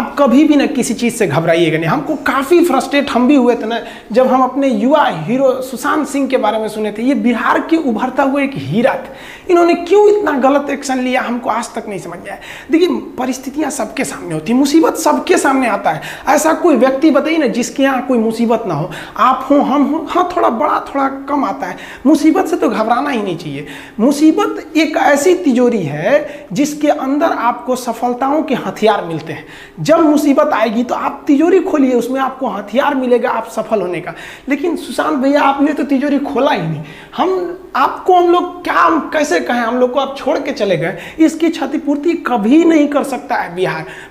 आप कभी भी ना किसी चीज़ से घबराइएगा नहीं। हमको काफ़ी फ्रस्ट्रेट हम भी हुए थे ना जब हम अपने युवा हीरो सुशांत सिंह के बारे में सुने थे। ये बिहार के उभरता हुआ एक हीरा थे, इन्होंने क्यों इतना गलत एक्शन लिया हमको आज तक नहीं समझ में आया। देखिए, परिस्थितियाँ सबके सामने होती, मुसीबत सबके सामने आता है। ऐसा कोई व्यक्ति बताइए ना जिसके यहाँ कोई मुसीबत ना हो, आप हो हम हो, हाँ थोड़ा बड़ा थोड़ा कम आता है। मुसीबत से तो घबराना ही नहीं चाहिए। मुसीबत एक ऐसी तिजोरी है जिसके अंदर आपको सफलताओं के हथियार मिलते हैं। जब मुसीबत आएगी तो आप तिजोरी खोलिए, उसमें आपको हथियार मिलेगा आप सफल होने का। लेकिन सुशांत भैया आपने तो तिजोरी खोला ही नहीं। हम लोग क्या कैसे कहें, हम लोग को आप छोड़ के चले गए। इसकी क्षतिपूर्ति कभी नहीं कर सकता है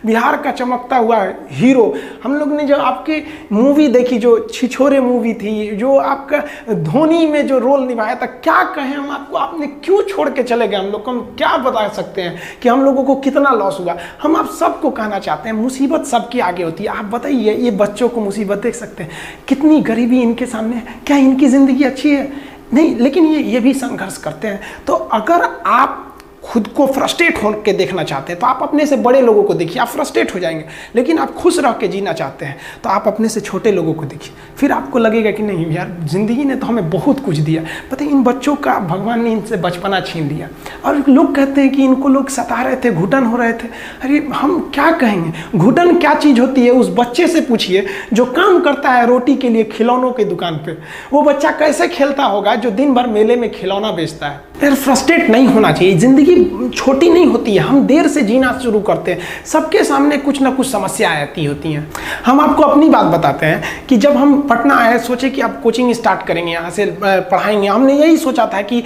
बिहार का चमकता हुआ हीरो। हम लोग ने जो आपकी मूवी देखी, जो छिछोरे मूवी थी, जो आपका धोनी में जो रोल निभाया था, क्या कहें हम आपको, आपने क्यों छोड़ के चले गए हम लोग को। हम क्या बता सकते हैं कि हम लोगों को कितना लॉस हुआ। हम आप सबको कहना चाहते हैं मुसीबत सबकी आगे होती है। आप बताइए, ये बच्चों को मुसीबत देख सकते हैं, कितनी गरीबी इनके सामने है, क्या इनकी ज़िंदगी अच्छी है? नहीं, लेकिन ये भी संघर्ष करते हैं। तो अगर आप खुद को फ्रस्ट्रेट होकर देखना चाहते हैं तो आप अपने से बड़े लोगों को देखिए, आप फ्रस्ट्रेट हो जाएंगे। लेकिन आप खुश रह के जीना चाहते हैं तो आप अपने से छोटे लोगों को देखिए, फिर आपको लगेगा कि नहीं यार, ज़िंदगी ने तो हमें बहुत कुछ दिया। पता है, इन बच्चों का भगवान ने इनसे बचपना छीन लिया। और लोग कहते हैं कि इनको लोग सता रहे थे, घुटन हो रहे थे। अरे हम क्या कहेंगे, घुटन क्या चीज़ होती है? उस बच्चे से पूछिए जो काम करता है रोटी के लिए खिलौनों की दुकान पर। वो बच्चा कैसे खेलता होगा जो दिन भर मेले में खिलौना बेचता है। यार फ्रस्ट्रेट नहीं होना चाहिए। ज़िंदगी छोटी नहीं होती है, हम देर से जीना शुरू करते हैं। सबके सामने कुछ ना कुछ समस्याएं आती होती हैं। हम आपको अपनी बात बताते हैं कि जब हम पटना आए, सोचे कि अब कोचिंग स्टार्ट करेंगे, यहाँ से पढ़ाएंगे। हमने यही सोचा था कि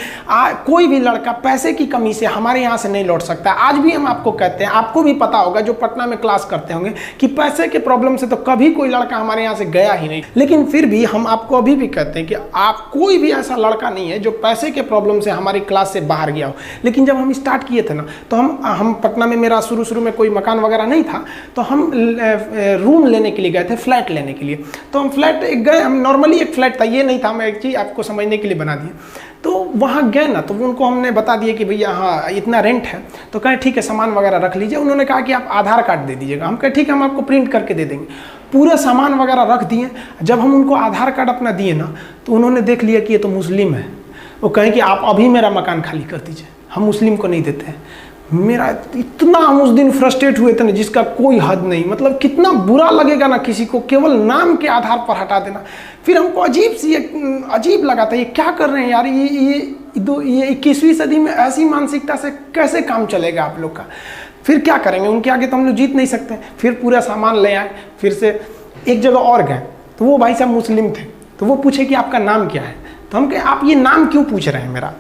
कोई भी लड़का पैसे की कमी से हमारे यहाँ से नहीं लौट सकता। आज भी हम आपको कहते हैं, आपको भी पता होगा जो पटना में क्लास करते होंगे, कि पैसे के प्रॉब्लम से तो कभी कोई लड़का हमारे यहाँ से गया ही नहीं। लेकिन फिर भी हम आपको अभी भी कहते हैं कि आप कोई भी ऐसा लड़का नहीं है जो पैसे के प्रॉब्लम से हमारी क्लास से बाहर गया हो। लेकिन जब हम स्टार्ट किए थे ना, तो हम पटना में, मेरा शुरू में कोई मकान वगैरह नहीं था, तो हम रूम लेने के लिए गए थे, फ्लैट लेने के लिए। तो हम फ्लैट गए, हम नॉर्मली एक फ्लैट था, ये नहीं था, मैं एक चीज़ आपको समझने के लिए बना दिया। तो वहाँ गए ना, तो उनको हमने बता दिया कि भैया हाँ इतना रेंट है। तो कहे ठीक है, सामान वगैरह रख लीजिए। उन्होंने कहा कि आप आधार कार्ड दे दीजिएगा। हम कहे ठीक है, हम आपको प्रिंट करके दे देंगे। पूरा सामान वगैरह रख दिए। जब हम उनको आधार कार्ड अपना दिए ना, तो उन्होंने देख लिया कि ये तो मुस्लिम है। वो कहें कि आप अभी मेरा मकान खाली कर दीजिए, हम मुस्लिम को नहीं देते हैं। मेरा इतना, हम उस दिन फ्रस्ट्रेट हुए थे ना जिसका कोई हद नहीं। मतलब कितना बुरा लगेगा ना किसी को केवल नाम के आधार पर हटा देना। फिर हमको अजीब लगा था, ये क्या कर रहे हैं यार, ये 21वीं सदी में ऐसी मानसिकता से कैसे काम चलेगा आप लोग का। फिर क्या करेंगे, उनके आगे तो हम लोग जीत नहीं सकते। फिर पूरा सामान ले आए। फिर से एक जगह और गए, तो वो भाई साहब मुस्लिम थे। तो वो पूछे कि आपका नाम क्या है। तो हम कहे आप ये नाम क्यों पूछ रहे हैं मेरा।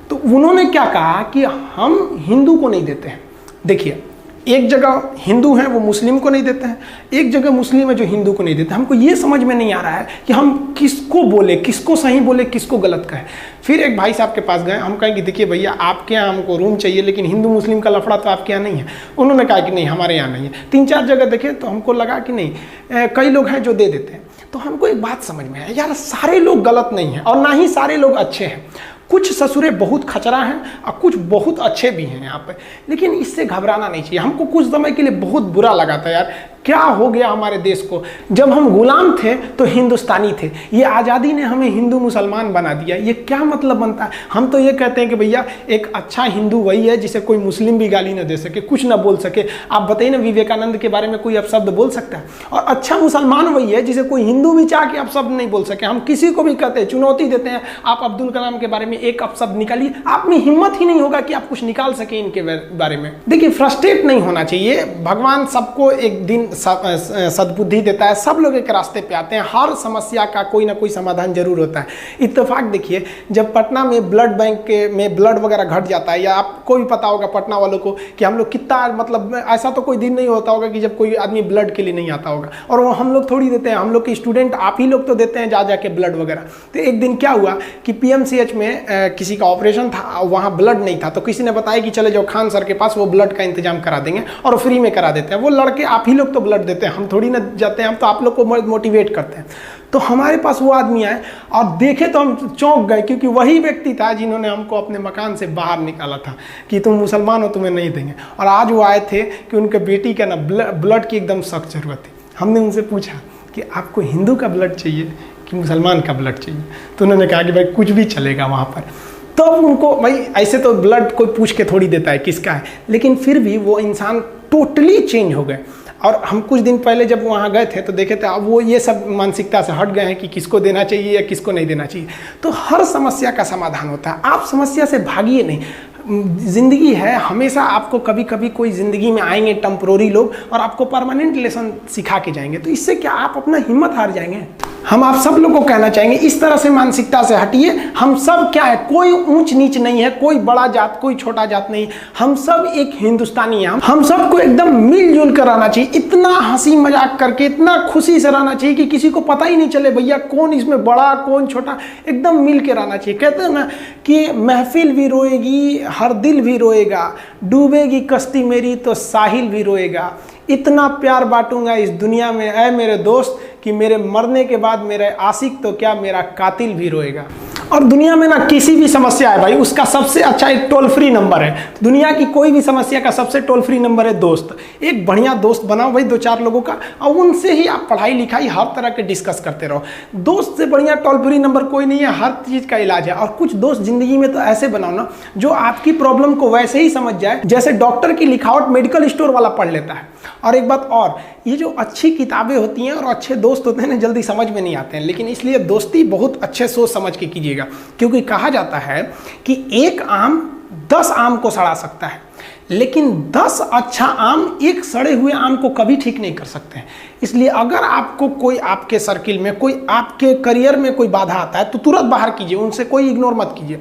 तो उन्होंने क्या कहा कि हम हिंदू को नहीं देते हैं। देखिए, एक जगह हिंदू हैं वो मुस्लिम को नहीं देते हैं, एक जगह मुस्लिम है जो हिंदू को नहीं देते। हमको ये समझ में नहीं आ रहा है कि हम किसको बोले, किसको सही बोले, किसको गलत कहें। फिर एक भाई साहब के पास गए, हम कहें कि देखिए भैया आपके यहाँ हमको रूम चाहिए, लेकिन हिंदू मुस्लिम का लफड़ा तो आपके यहाँ नहीं है। उन्होंने कहा कि नहीं हमारे यहाँ नहीं है। 3-4 जगह देखे तो हमको लगा कि नहीं, कई लोग हैं जो दे देते हैं। तो हमको एक बात समझ में आया, यार सारे लोग गलत नहीं हैं और ना ही सारे लोग अच्छे हैं। कुछ ससुरे बहुत खचरा हैं और कुछ बहुत अच्छे भी हैं यहाँ पे। लेकिन इससे घबराना नहीं चाहिए। हमको कुछ समय के लिए बहुत बुरा लगा था यार, क्या हो गया हमारे देश को। जब हम गुलाम थे तो हिंदुस्तानी थे, ये आज़ादी ने हमें हिंदू मुसलमान बना दिया। ये क्या मतलब बनता है। हम तो ये कहते हैं कि भैया एक अच्छा हिंदू वही है जिसे कोई मुस्लिम भी गाली ना दे सके, कुछ ना बोल सके। आप बताइए ना, विवेकानंद के बारे में कोई अपशब्द बोल सकता है। और अच्छा मुसलमान वही है जिसे कोई हिंदू भी चाह के अपशब्द नहीं बोल सके। हम किसी को भी कहते हैं, चुनौती देते हैं, आप अब्दुल कलाम के बारे में एक अपशब्द निकालिए, आप में हिम्मत ही नहीं होगा कि आप कुछ निकाल सके इनके बारे में। देखिए, फ्रस्ट्रेट नहीं होना चाहिए। भगवान सबको एक दिन सद्बुद्धि देता है, सब लोग एक रास्ते पे आते हैं। हर समस्या का कोई ना कोई समाधान जरूर होता है। इत्तेफाक देखिए, जब पटना में ब्लड बैंक में ब्लड वगैरह घट जाता है, या आपको भी पता होगा पटना वालों को कि हम लोग कितना, मतलब ऐसा तो कोई दिन नहीं होता होगा कि जब कोई आदमी ब्लड के लिए नहीं आता होगा। और वो हम लोग थोड़ी देते हैं, हम लोग के स्टूडेंट आप ही लोग तो देते हैं जा जाके ब्लड वगैरह। तो एक दिन क्या हुआ कि PMCH में किसी का ऑपरेशन था, वहाँ ब्लड नहीं था। तो किसी ने बताया कि चले जाओ खान सर के पास, वो ब्लड का इंतजाम करा देंगे और फ्री में करा देते हैं। वो लड़के आप ही लोग तो ब्लड देते हैं, हम थोड़ी ना जाते हैं, हम तो आप लोग को मोटिवेट करते हैं। तो हमारे पास वो आदमी आए और देखे तो हम चौंक गए, क्योंकि वही व्यक्ति था जिन्होंने हमको अपने मकान से बाहर निकाला था कि तुम मुसलमान हो, तुम्हें नहीं देंगे। और आज वो आए थे कि उनके बेटी का ना ब्लड की एकदम सख्त ज़रूरत थी। हमने उनसे पूछा कि आपको हिंदू का ब्लड चाहिए कि मुसलमान का ब्लड चाहिए? तो उन्होंने कहा कि भाई कुछ भी चलेगा वहाँ पर। तो उनको भाई ऐसे तो ब्लड कोई पूछ के थोड़ी देता है किसका है, लेकिन फिर भी वो इंसान टोटली चेंज हो गए। और हम कुछ दिन पहले जब वहाँ गए थे तो देखे थे अब वो ये सब मानसिकता से हट गए हैं कि किसको देना चाहिए या किसको नहीं देना चाहिए। तो हर समस्या का समाधान होता है, आप समस्या से भागिए नहीं। ज़िंदगी है, हमेशा आपको कभी कभी कोई ज़िंदगी में आएंगे टेम्प्रोरी लोग और आपको परमानेंट लेसन सिखा के जाएंगे। तो इससे क्या आप अपना हिम्मत हार जाएंगे? हम आप सब लोगों को कहना चाहेंगे इस तरह से मानसिकता से हटिए। हम सब क्या है, कोई ऊंच नीच नहीं है, कोई बड़ा जात कोई छोटा जात नहीं, हम सब एक हिंदुस्तानी हैं। हम सबको एकदम मिलजुल कर रहना चाहिए, इतना हंसी मजाक करके, इतना खुशी से रहना चाहिए कि किसी को पता ही नहीं चले भैया कौन इसमें बड़ा कौन छोटा, एकदम मिल के रहना चाहिए। कहते हैं ना कि महफिल भी रोएगी, हर दिल भी रोएगा, डूबेगी कश्ती मेरी तो साहिल भी रोएगा। इतना प्यार बांटूंगा इस दुनिया में ऐ मेरे दोस्त कि मेरे मरने के बाद मेरे आशिक तो क्या मेरा कातिल भी रोएगा। और दुनिया में ना किसी भी समस्या है भाई, उसका सबसे अच्छा एक टोल फ्री नंबर है। दुनिया की कोई भी समस्या का सबसे टोल फ्री नंबर है दोस्त। एक बढ़िया दोस्त बनाओ भाई, 2-4 लोगों का, और उनसे ही आप पढ़ाई लिखाई हर तरह के डिस्कस करते रहो। दोस्त से बढ़िया टोल फ्री नंबर कोई नहीं है, हर चीज़ का इलाज है। और कुछ दोस्त जिंदगी में तो ऐसे बनाओ ना जो आपकी प्रॉब्लम को वैसे ही समझ जाए जैसे डॉक्टर की लिखावट मेडिकल स्टोर वाला पढ़ लेता है। और एक बात और, ये जो अच्छी किताबें होती हैं और अच्छे दोस्त होते हैं ना, जल्दी समझ में नहीं आते हैं, लेकिन इसलिए दोस्ती बहुत अच्छे सोच समझ के कीजिएगा। क्योंकि कहा जाता है कि एक आम 10 आम को सड़ा सकता है, लेकिन 10 अच्छा आम एक सड़े हुए आम को कभी ठीक नहीं कर सकते हैं। इसलिए अगर आपको कोई आपके सर्किल में, कोई आपके करियर में कोई बाधा आता है तो तुरंत बाहर कीजिए, उनसे कोई इग्नोर मत कीजिए।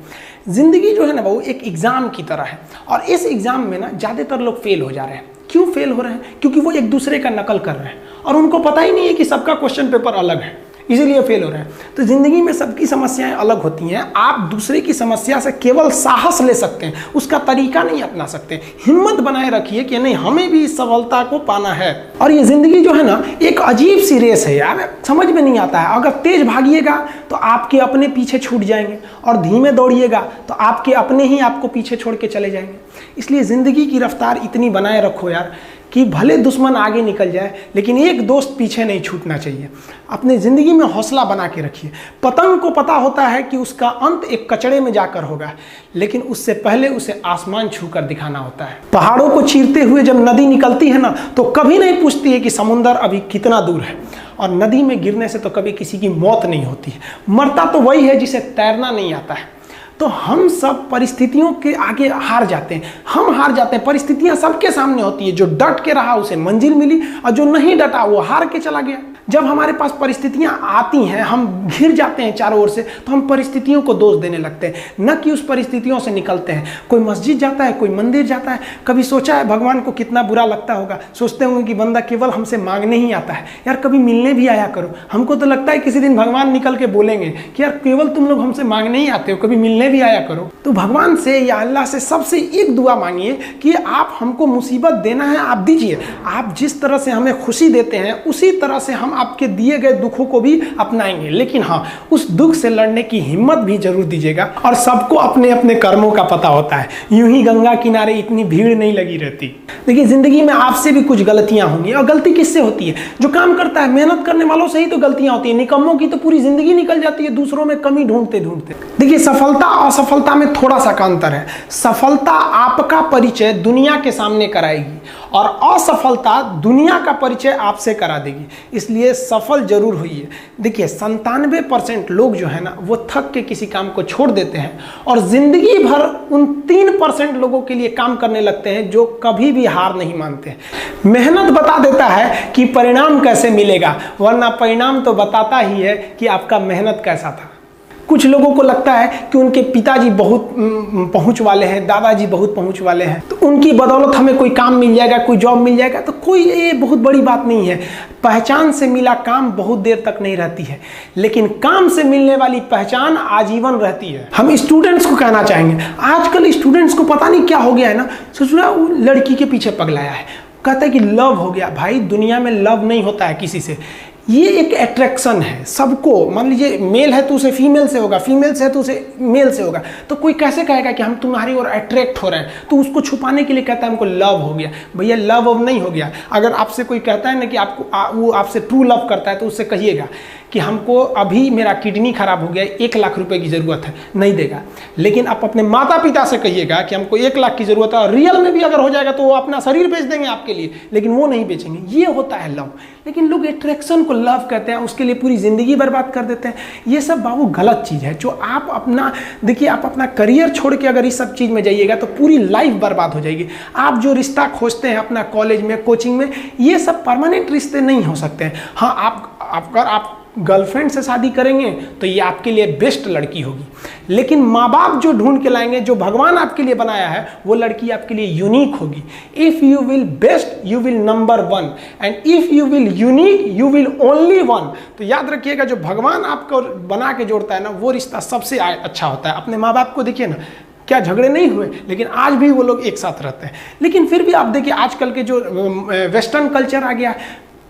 जिंदगी जो है ना वो एक एग्जाम की तरह है, और इस एग्जाम में ना ज़्यादातर लोग फेल हो जा रहे हैं। क्यों फेल हो रहे हैं? क्योंकि वो एक दूसरे का नकल कर रहे हैं और उनको पता ही नहीं है कि सबका क्वेश्चन पेपर अलग है, इसीलिए फेल हो रहे हैं। तो जिंदगी में सबकी समस्याएं अलग होती हैं। आप दूसरे की समस्या से केवल साहस ले सकते हैं, उसका तरीका नहीं अपना सकते। हिम्मत बनाए रखिए कि नहीं, हमें भी इस सफलता को पाना है। और ये जिंदगी जो है ना एक अजीब सी रेस है यार, समझ में नहीं आता है। अगर तेज भागिएगा तो आपके अपने पीछे छूट जाएंगे, और धीमे दौड़िएगा तो आपके अपने ही आपको पीछे छोड़ के चले जाएंगे। इसलिए जिंदगी की रफ्तार इतनी बनाए रखो यार कि भले दुश्मन आगे निकल जाए लेकिन एक दोस्त पीछे नहीं छूटना चाहिए। अपने ज़िंदगी में हौसला बना के रखिए। पतंग को पता होता है कि उसका अंत एक कचड़े में जाकर होगा, लेकिन उससे पहले उसे आसमान छूकर दिखाना होता है। पहाड़ों को चीरते हुए जब नदी निकलती है ना तो कभी नहीं पूछती है कि समुंदर अभी कितना दूर है, और नदी में गिरने से तो कभी किसी की मौत नहीं होती है। मरता तो वही है जिसे तैरना नहीं आता है। तो हम सब परिस्थितियों के आगे हार जाते हैं, हम हार जाते हैं। परिस्थितियां सबके सामने होती है, जो डट के रहा उसे मंजिल मिली, और जो नहीं डटा वो हार के चला गया। जब हमारे पास परिस्थितियां आती हैं, हम घिर जाते हैं चारों ओर से, तो हम परिस्थितियों को दोष देने लगते हैं, न कि उस परिस्थितियों से निकलते हैं। कोई मस्जिद जाता है, कोई मंदिर जाता है, कभी सोचा है भगवान को कितना बुरा लगता होगा? सोचते होंगे कि बंदा केवल हमसे मांगने ही आता है, यार कभी मिलने भी आया करो। हमको तो लगता है किसी दिन भगवान निकल के बोलेंगे कि यार केवल तुम लोग हमसे मांगने ही आते हो, कभी मिलने भी आया करो। तो भगवान से या अल्लाह से सबसे एक दुआ मांगिए कि आप हमको मुसीबत देना है आप दीजिए। आप जिस तरह से हमें खुशी देते हैं उसी तरह से हम आपके दिए गए दुखों को भी अपनाएंगे, लेकिन हाँ उस दुख से लड़ने की हिम्मत भी जरूर दीजिएगा। और सबको अपने अपने कर्मों का पता होता है, यूं ही गंगा किनारे इतनी भीड़ नहीं लगी रहती। देखिए जिंदगी में आपसे भी कुछ गलतियां होंगी, और गलती किससे होती है? जो काम करता है, मेहनत करने वालों से ही तो गलतियां होती है। निकम्मों की तो पूरी जिंदगी निकल जाती है दूसरों में कमी ढूंढते ढूंढते। देखिए सफलता और असफलता में थोड़ा सा का अंतर है। सफलता आपका परिचय दुनिया के सामने कराएगी, और असफलता दुनिया का परिचय आपसे करा देगी। इसलिए सफल जरूर होइए। देखिए 97% लोग जो है ना वो थक के किसी काम को छोड़ देते हैं, और जिंदगी भर उन 3% लोगों के लिए काम करने लगते हैं जो कभी भी हार नहीं मानते। मेहनत बता देता है कि परिणाम कैसे मिलेगा, वरना परिणाम तो बताता ही है कि आपका मेहनत कैसा था। कुछ लोगों को लगता है कि उनके पिताजी बहुत पहुंच वाले हैं, दादाजी बहुत पहुंच वाले हैं, तो उनकी बदौलत हमें कोई काम मिल जाएगा, कोई जॉब मिल जाएगा। तो कोई ये बहुत बड़ी बात नहीं है। पहचान से मिला काम बहुत देर तक नहीं रहती है, लेकिन काम से मिलने वाली पहचान आजीवन रहती है। हम स्टूडेंट्स को कहना चाहेंगे, आजकल स्टूडेंट्स को पता नहीं क्या हो गया है ना, सोच रहा वो लड़की के पीछे पगलाया है, कहता है कि लव हो गया। भाई दुनिया में लव नहीं होता है किसी से, ये एक अट्रैक्शन है सबको। मान लीजिए मेल है तो उसे फीमेल से होगा, फीमेल से है तो उसे मेल से होगा। तो कोई कैसे कहेगा कि हम तुम्हारी ओर अट्रैक्ट हो रहे हैं? तो उसको छुपाने के लिए कहता है हमको लव हो गया। भैया लव नहीं हो गया। अगर आपसे कोई कहता है ना कि आपको वो आपसे ट्रू लव करता है तो उससे कहिएगा कि हमको अभी मेरा किडनी खराब हो गया, 1 लाख रुपए की ज़रूरत है, नहीं देगा। लेकिन आप अपने माता पिता से कहिएगा कि हमको 1 लाख की ज़रूरत है, और रियल में भी अगर हो जाएगा तो वो अपना शरीर बेच देंगे आपके लिए, लेकिन वो नहीं बेचेंगे। ये होता है लव। लेकिन लोग अट्रैक्शन को लव कहते हैं, उसके लिए पूरी ज़िंदगी बर्बाद कर देते हैं। ये सब बाबू गलत चीज़ है। जो आप अपना देखिए, आप अपना करियर छोड़ के अगर इस सब चीज़ में जाइएगा तो पूरी लाइफ बर्बाद हो जाएगी। आप जो रिश्ता खोजते हैं अपना कॉलेज में, कोचिंग में, ये सब परमानेंट रिश्ते नहीं हो सकते हैं। हाँ, अगर आप गर्लफ्रेंड से शादी करेंगे तो ये आपके लिए बेस्ट लड़की होगी, लेकिन माँ बाप जो ढूंढ के लाएंगे, जो भगवान आपके लिए बनाया है, वो लड़की आपके लिए यूनिक होगी। If you will best you will number 1, and if you will unique you will only 1। तो याद रखिएगा, जो भगवान आपको बना के जोड़ता है ना, वो रिश्ता सबसे अच्छा होता है। अपने माँ बाप को देखिए ना, क्या झगड़े नहीं हुए, लेकिन आज भी वो लोग एक साथ रहते हैं। लेकिन फिर भी आप देखिए आजकल के जो वेस्टर्न कल्चर आ गया,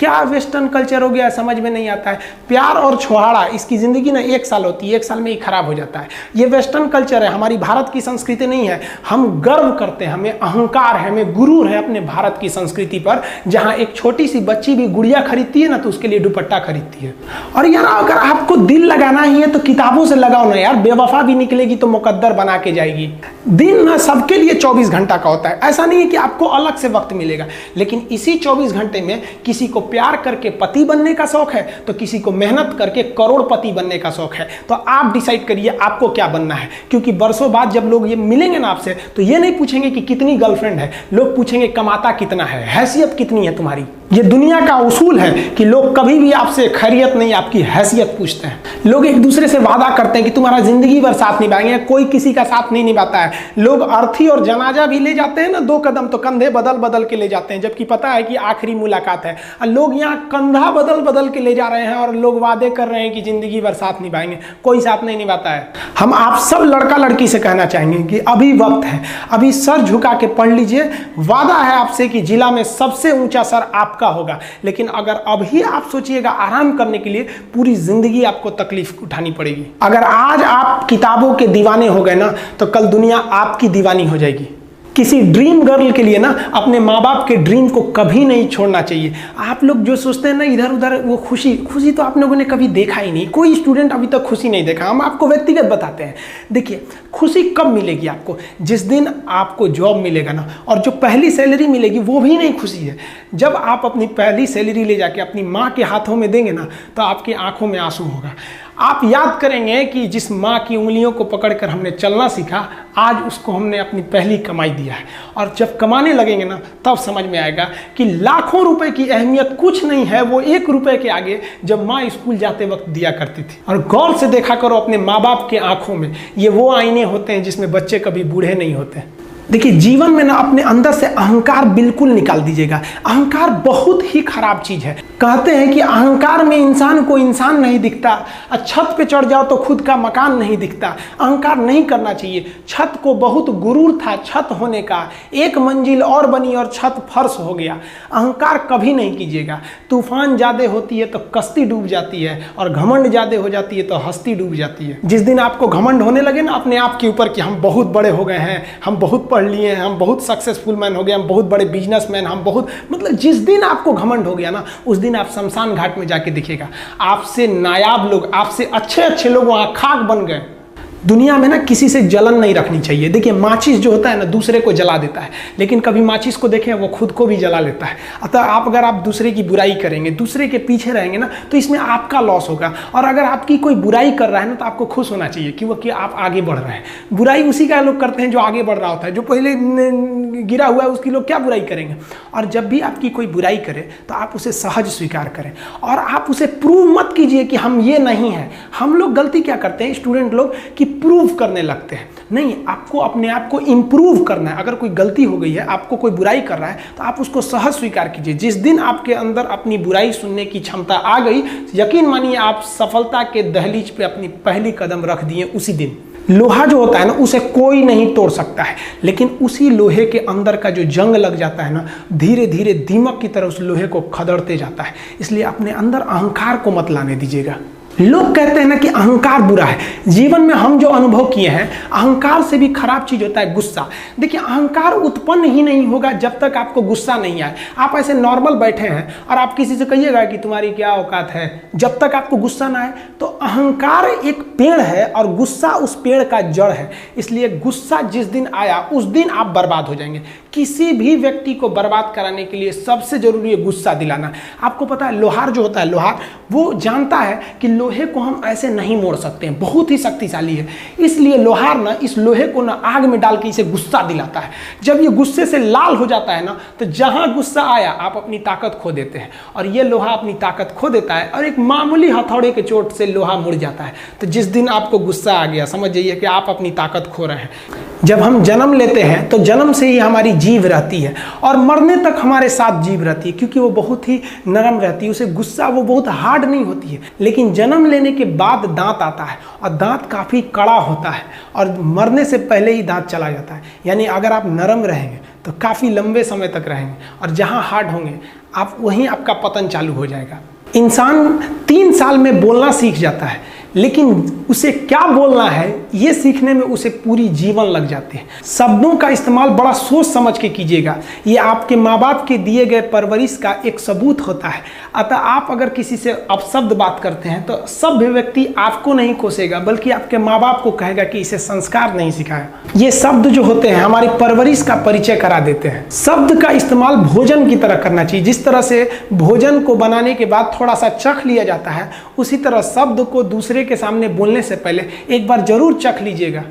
क्या वेस्टर्न कल्चर हो गया समझ में नहीं आता है। प्यार और छुहाड़ा, इसकी ज़िंदगी ना 1 साल होती है, 1 साल में ही खराब हो जाता है। ये वेस्टर्न कल्चर है, हमारी भारत की संस्कृति नहीं है। हम गर्व करते हैं, हमें अहंकार है, हमें गुरूर है अपने भारत की संस्कृति पर। जहाँ एक छोटी सी बच्ची भी गुड़िया खरीदती है ना, तो उसके लिए दुपट्टा खरीदती है। और यार अगर आपको दिल लगाना ही है तो किताबों से लगाओ ना यार। बेवफा भी निकलेगी तो मुकद्दर बना के जाएगी। दिन ना सबके लिए 24 घंटा का होता है। ऐसा नहीं है कि आपको अलग से वक्त मिलेगा, लेकिन इसी 24 घंटे में किसी को प्यार करके पति बनने का शौक है, तो किसी को मेहनत करके करोड़पति बनने का शौक है। तो आप डिसाइड करिए आपको क्या बनना है। क्योंकि बरसों बाद जब लोग ये मिलेंगे ना आपसे, तो ये नहीं पूछेंगे कि कितनी गर्लफ्रेंड है, लोग पूछेंगे कमाता कितना है, हैसियत कितनी है तुम्हारी। ये दुनिया का उसूल है कि लोग कभी भी आपसे खैरियत नहीं, आपकी हैसियत पूछते हैं। लोग एक दूसरे से वादा करते हैं कि तुम्हारा जिंदगी भर साथ निभाएंगे, कोई किसी का साथ नहीं निभाता है। लोग अर्थी और जनाजा भी ले जाते हैं ना 2 कदम, तो कंधे बदल बदल के ले जाते हैं, जबकि पता है कि आखिरी मुलाकात है। और लोग यहाँ कंधा बदल बदल के ले जा रहे हैं और लोग वादे कर रहे हैं कि जिंदगी भर साथ निभाएंगे, कोई साथ नहीं निभाता है। हम आप सब लड़का लड़की से कहना चाहेंगे कि अभी वक्त है, अभी सर झुका के पढ़ लीजिए। वादा है आपसे कि जिला में सबसे ऊंचा सर आपका होगा। लेकिन अगर अभी आप सोचिएगा आराम करने के लिए, पूरी जिंदगी आपको तकलीफ उठानी पड़ेगी। अगर आज आप किताबों के दीवाने हो गए ना, तो कल दुनिया आपकी दीवानी हो जाएगी। किसी ड्रीम गर्ल के लिए ना अपने माँ बाप के ड्रीम को कभी नहीं छोड़ना चाहिए। आप लोग जो सोचते हैं ना इधर उधर, वो खुशी तो आप लोगों ने कभी देखा ही नहीं। कोई स्टूडेंट अभी तक खुशी नहीं देखा। हम आपको व्यक्तिगत बताते हैं। देखिए खुशी कब मिलेगी आपको? जिस दिन आपको जॉब मिलेगा ना, और जो पहली सैलरी मिलेगी वो भी नहीं खुशी है। जब आप अपनी पहली सैलरी ले जाके अपनी माँ के हाथों में देंगे ना, तो आपकी आंखों में आंसू होगा। आप याद करेंगे कि जिस माँ की उंगलियों को पकड़कर हमने चलना सीखा, आज उसको हमने अपनी पहली कमाई दिया है। और जब कमाने लगेंगे ना, तब समझ में आएगा कि लाखों रुपए की अहमियत कुछ नहीं है, वो 1 रुपए के आगे जब माँ स्कूल जाते वक्त दिया करती थी। और गौर से देखा करो अपने माँ बाप के आंखों में, ये वो आईने होते हैं जिसमें बच्चे कभी बूढ़े नहीं होते। देखिए जीवन में ना अपने अंदर से अहंकार बिल्कुल निकाल दीजिएगा। अहंकार बहुत ही खराब चीज है। कहते हैं कि अहंकार में इंसान को इंसान नहीं दिखता, छत पे चढ़ जाओ तो खुद का मकान नहीं दिखता। अहंकार नहीं करना चाहिए। छत को बहुत गुरूर था छत होने का, 1 मंजिल और बनी और छत फर्श हो गया। अहंकार कभी नहीं कीजिएगा। तूफान ज्यादा होती है तो कश्ती डूब जाती है, और घमंड ज्यादा हो जाती है तो हस्ती डूब जाती है। जिस दिन आपको घमंड होने लगे ना अपने आप के ऊपर कि हम बहुत बड़े हो गए हैं, हम बहुत पढ़ लिए हैं, हम बहुत सक्सेसफुल मैन हो गए, हम बहुत बड़े बिजनेसमैन, हम बहुत, मतलब जिस दिन आपको घमंड हो गया ना, उस दिन आप शमशान घाट में जाके दिखेगा आपसे नायाब लोग, आपसे अच्छे लोग वहां खाक बन गए। दुनिया में ना किसी से जलन नहीं रखनी चाहिए। देखिए माचिस जो होता है ना दूसरे को जला देता है, लेकिन कभी माचिस को देखें वो खुद को भी जला लेता है। अतः अगर आप दूसरे की बुराई करेंगे, दूसरे के पीछे रहेंगे ना, तो इसमें आपका लॉस होगा। और अगर आपकी कोई बुराई कर रहा है ना, तो आपको खुश होना चाहिए कि आप आगे बढ़ रहे हैं। बुराई उसी का लोग करते हैं जो आगे बढ़ रहा होता है। जो पहले गिरा हुआ है उसकी लोग क्या बुराई करेंगे। और जब भी आपकी कोई बुराई करे तो आप उसे सहज स्वीकार करें, और आप उसे प्रूव मत कीजिए कि हम ये नहीं हैं। हम लोग गलती क्या करते हैं स्टूडेंट लोग, कि प्रूव करने लगते हैं। नहीं, आपको अपने आप को इंप्रूव करना है। अगर कोई गलती हो गई है, आपको कोई बुराई कर रहा है, तो आप उसको सहज स्वीकार कीजिए। जिस दिन आपके अंदर अपनी बुराई सुनने की क्षमता आ गई, यकीन मानिए आप सफलता के दहलीज पे अपनी पहली कदम रख दिए उसी दिन। लोहा जो होता है ना उसे कोई नहीं तोड़ सकता है, लेकिन उसी लोहे के अंदर का जो जंग लग जाता है ना, धीरे धीरे दीमक की तरह उस लोहे को खदड़ते जाता है। इसलिए अपने अंदर अहंकार को मत लाने दीजिएगा। लोग कहते हैं ना कि अहंकार बुरा है। जीवन में हम जो अनुभव किए हैं, अहंकार से भी खराब चीज होता है गुस्सा। देखिए, अहंकार उत्पन्न ही नहीं होगा जब तक आपको गुस्सा नहीं आए। आप ऐसे नॉर्मल बैठे हैं और आप किसी से कहिएगा कि तुम्हारी क्या औकात है, जब तक आपको गुस्सा ना आए। तो अहंकार एक पेड़ है और गुस्सा उस पेड़ का जड़ है। इसलिए गुस्सा जिस दिन आया उस दिन आप बर्बाद हो जाएंगे। किसी भी व्यक्ति को बर्बाद कराने के लिए सबसे जरूरी है गुस्सा दिलाना। आपको पता है, लोहार जो होता है, लोहार वो जानता है कि लोहे को हम ऐसे नहीं मोड़ सकते हैं, बहुत ही शक्तिशाली है। इसलिए लोहार ना इस लोहे को ना आग में डाल के इसे गुस्सा दिलाता है। जब ये गुस्से से लाल हो जाता है ना, तो जहां गुस्सा आया आप अपनी ताकत खो देते हैं, और ये लोहा अपनी ताकत खो देता है और एक मामूली हथौड़े के चोट से लोहा मुड़ जाता है। तो जिस दिन आपको गुस्सा आ गया, समझ जाइए कि आप अपनी ताकत खो रहे हैं। जब हम जन्म लेते हैं तो जन्म से ही हमारी जीभ रहती है और मरने तक हमारे साथ जीभ रहती है, क्योंकि वो बहुत ही नरम रहती है। उसे गुस्सा वो बहुत हार्ड नहीं होती है। लेकिन जन्म लेने के बाद दांत आता है और दांत काफ़ी कड़ा होता है और मरने से पहले ही दांत चला जाता है। यानी अगर आप नरम रहेंगे तो काफ़ी लंबे समय तक रहेंगे, और जहाँ हार्ड होंगे आप वहीं आपका पतन चालू हो जाएगा। इंसान 3 साल में बोलना सीख जाता है, लेकिन उसे क्या बोलना है ये सीखने में उसे पूरी जीवन लग जाते हैं। शब्दों का इस्तेमाल बड़ा सोच समझ के कीजिएगा। ये आपके माँ बाप के दिए गए परवरिश का एक सबूत होता है। अतः आप अगर किसी से अपशब्द बात करते हैं तो सभ्य व्यक्ति आपको नहीं कोसेगा, बल्कि आपके माँ बाप को कहेगा कि इसे संस्कार नहीं सिखाया। ये शब्द जो होते हैं हमारी परवरिश का परिचय करा देते हैं। शब्द का इस्तेमाल भोजन की तरह करना चाहिए। जिस तरह से भोजन को बनाने के बाद थोड़ा सा चख लिया जाता है, उसी तरह शब्द को दूसरे के सामने बोलने से पहले एक बार जरूर चख लीजिएगा।